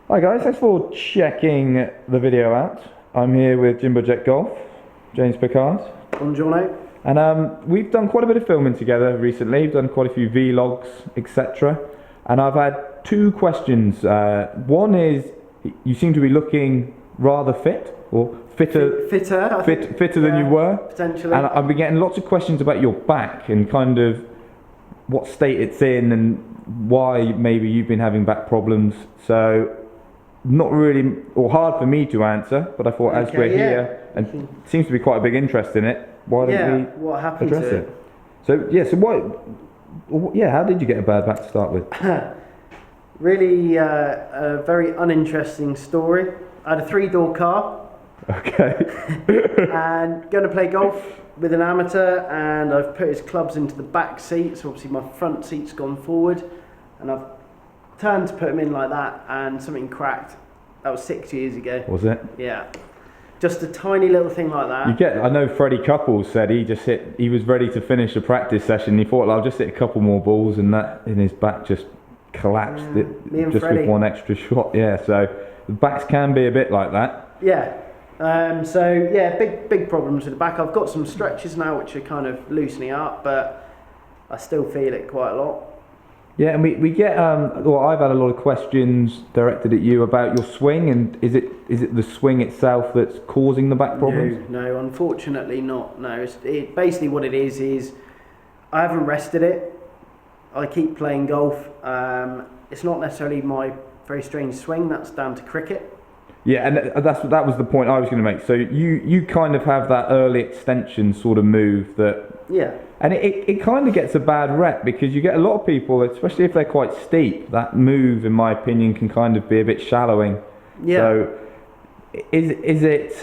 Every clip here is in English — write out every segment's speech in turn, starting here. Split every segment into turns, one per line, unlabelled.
Hi guys, thanks for checking the video out. I'm here with Jimbo Jet Golf, James Pickard.
Buongiorno.
And we've done quite a bit of filming together recently. We've done quite a few vlogs, etc. And I've had two questions. One is, you seem to be looking rather fit, or fitter than you were.
Potentially.
And I've been getting lots of questions about your back and kind of what state it's in and why maybe you've been having back problems. So not really, or hard for me to answer, but I thought as we're here, and it seems to be quite a big interest in it, why don't we address it? How did you get a bad back to start with?
Really a very uninteresting story. I had a 3-door car.
Okay.
And going to play golf with an amateur, and I've put his clubs into the back seat, so obviously my front seat's gone forward, and I've turned to put them in like that, and something cracked. That was 6 years ago.
Was it?
Yeah. Just a tiny little thing like that.
I know Freddie Couples said he was ready to finish a practice session. He thought, I'll just hit a couple more balls, and that in his back just collapsed. With one extra shot. Yeah, so the backs can be a bit like that.
Yeah. Big problems with the back. I've got some stretches now which are kind of loosening up, but I still feel it quite a lot.
Yeah, and we get I've had a lot of questions directed at you about your swing, and is it the swing itself that's causing the back problems?
No, unfortunately not. No, basically what it is I haven't rested it. I keep playing golf. It's not necessarily my very strange swing. That's down to cricket.
Yeah, and that was the point I was going to make. So you kind of have that early extension sort of move that.
Yeah.
And it kind of gets a bad rep because you get a lot of people, especially if they're quite steep, that move, in my opinion, can kind of be a bit shallowing. Yeah. So is it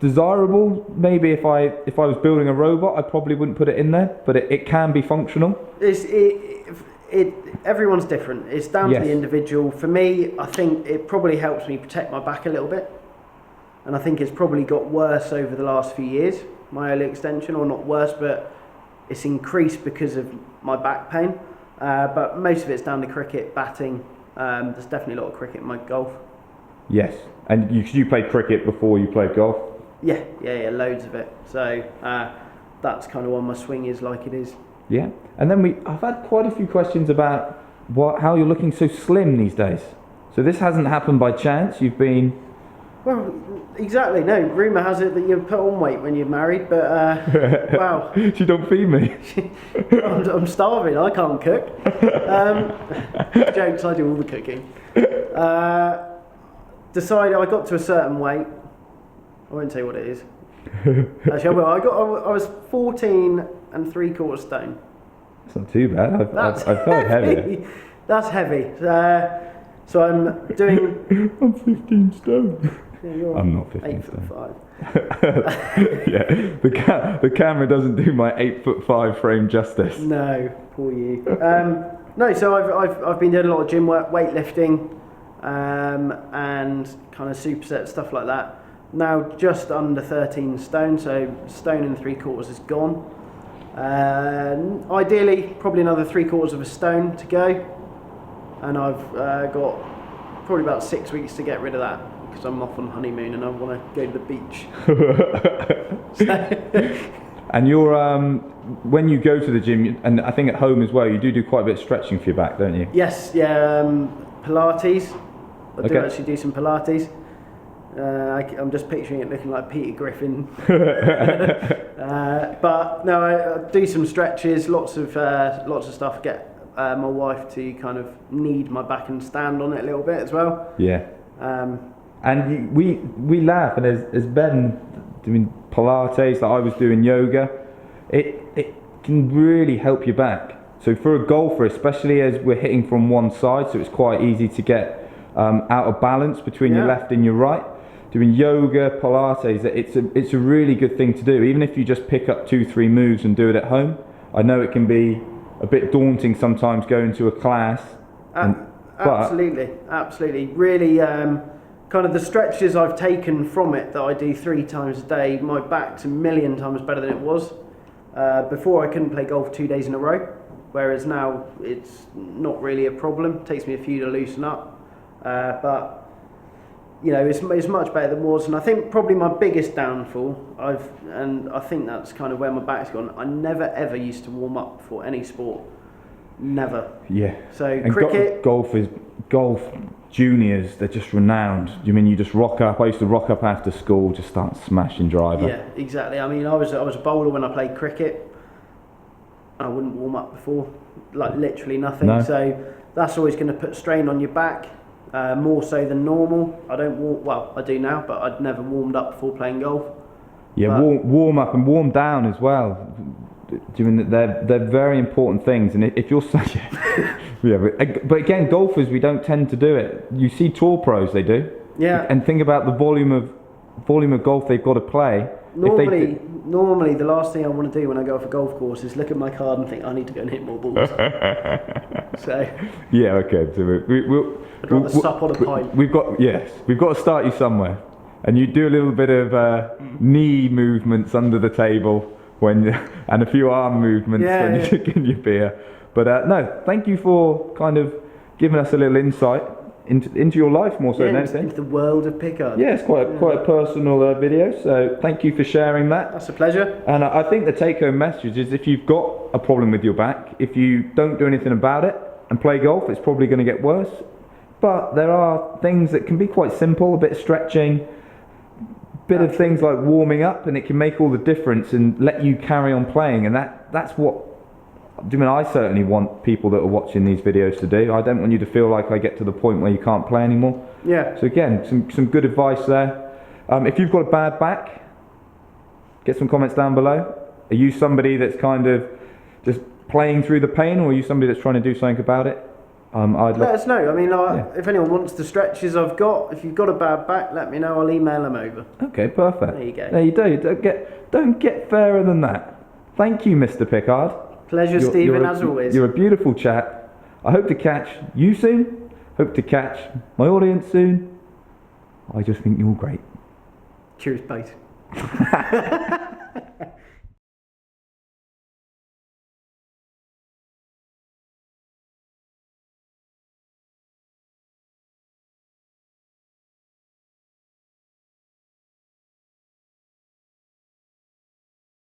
desirable? Maybe if I was building a robot, I probably wouldn't put it in there, but it can be functional.
Everyone's different. It's down to the individual. For me, I think it probably helps me protect my back a little bit, and I think it's probably got worse over the last few years, my early extension, or not worse, but it's increased because of my back pain. But most of it's down to cricket, batting. There's definitely a lot of cricket in my golf.
Yes, and you played cricket before you played golf?
Yeah, loads of it. So that's kind of why my swing is like it is.
Yeah, and then I've had quite a few questions about how you're looking so slim these days. So this hasn't happened by chance. You've been.
Well, exactly. No, rumour has it that you put on weight when you're married, but wow.
She don't feed me.
I'm starving. I can't cook. Jokes. I do all the cooking. Decided I got to a certain weight. I won't say what it is. Actually, I will. I was 14 3/4 stone.
That's not too bad. I've felt heavy.
That's heavy. So I'm doing.
I'm 15 stone.
Yeah,
I'm not 15
stone.
8'5". Yeah, the camera doesn't do my 8'5" frame justice.
No, poor you. No, so I've been doing a lot of gym work, weightlifting, and kind of superset stuff like that. Now just under 13 stone, so stone 3/4 is gone. Ideally, probably another 3/4 of a stone to go, and I've got probably about 6 weeks to get rid of that because I'm off on honeymoon and I want to go to the beach.
And you're when you go to the gym, and I think at home as well, you do quite a bit of stretching for your back, don't you?
Yes, yeah, Pilates. I do actually do some Pilates. I'm just picturing it looking like Peter Griffin. But no, I do some stretches, lots of stuff. Get my wife to kind of knead my back and stand on it a little bit as well.
Yeah. And we laugh, and as Ben doing Pilates, like I was doing yoga, it can really help your back. So for a golfer, especially as we're hitting from one side, so it's quite easy to get out of balance between your left and your right. Doing yoga, Pilates, it's a really good thing to do, even if you just pick up 2-3 moves and do it at home. I know it can be a bit daunting sometimes going to a class.
Absolutely. Really, kind of the stretches I've taken from it that I do 3 times a day, my back's a million times better than it was. Before I couldn't play golf 2 days in a row, whereas now it's not really a problem. It takes me a few to loosen up. But you know, it's much better than was. And I think probably my biggest downfall, and I think that's kind of where my back's gone. I never ever used to warm up for any sport. Never.
Yeah.
So
and
cricket,
golf juniors, they're just renowned. You mean you just rock up? I used to rock up after school, just start smashing driver.
Yeah, exactly. I mean, I was a bowler when I played cricket. I wouldn't warm up before, like literally nothing.
No.
So that's always going to put strain on your back, more so than normal. I don't warm, well, I do now, but I'd never warmed up before playing golf.
Yeah, warm up and warm down as well. Do you mean that they're very important things? And if you're such, but again, golfers, we don't tend to do it. You see tour pros, they do.
Yeah.
And think about the volume of golf they've got to play.
Normally, the last thing I want to do when I go off a golf course is look at my card and think I need to go and hit more balls. So.
Yeah. Okay. So
I'd rather sup on a pint.
We've got to start you somewhere, and you do a little bit of knee movements under the table and a few arm movements when you're drinking your beer. But no, thank you for kind of giving us a little insight into your life more so than anything.
Into the world of Pickard.
Yeah, it's quite a personal video, so thank you for sharing that.
That's a pleasure.
And I think the take-home message is if you've got a problem with your back, if you don't do anything about it and play golf, it's probably going to get worse. But there are things that can be quite simple, a bit of stretching, bit of things like warming up, and it can make all the difference and let you carry on playing. And that's what I certainly want people that are watching these videos to do. I don't want you to feel like I get to the point where you can't play anymore.
Yeah.
So again, some good advice there. If you've got a bad back, get some comments down below. Are you somebody that's kind of just playing through the pain, or are you somebody that's trying to do something about it?
Let us know. I mean, if anyone wants the stretches I've got, if you've got a bad back, let me know. I'll email them over.
Okay, perfect.
There you go.
There you do. Don't get fairer than that. Thank you, Mr. Pickard.
Pleasure, Stephen, as always.
You're a beautiful chap. I hope to catch you soon. Hope to catch my audience soon. I just think you're great.
Cheers, mate.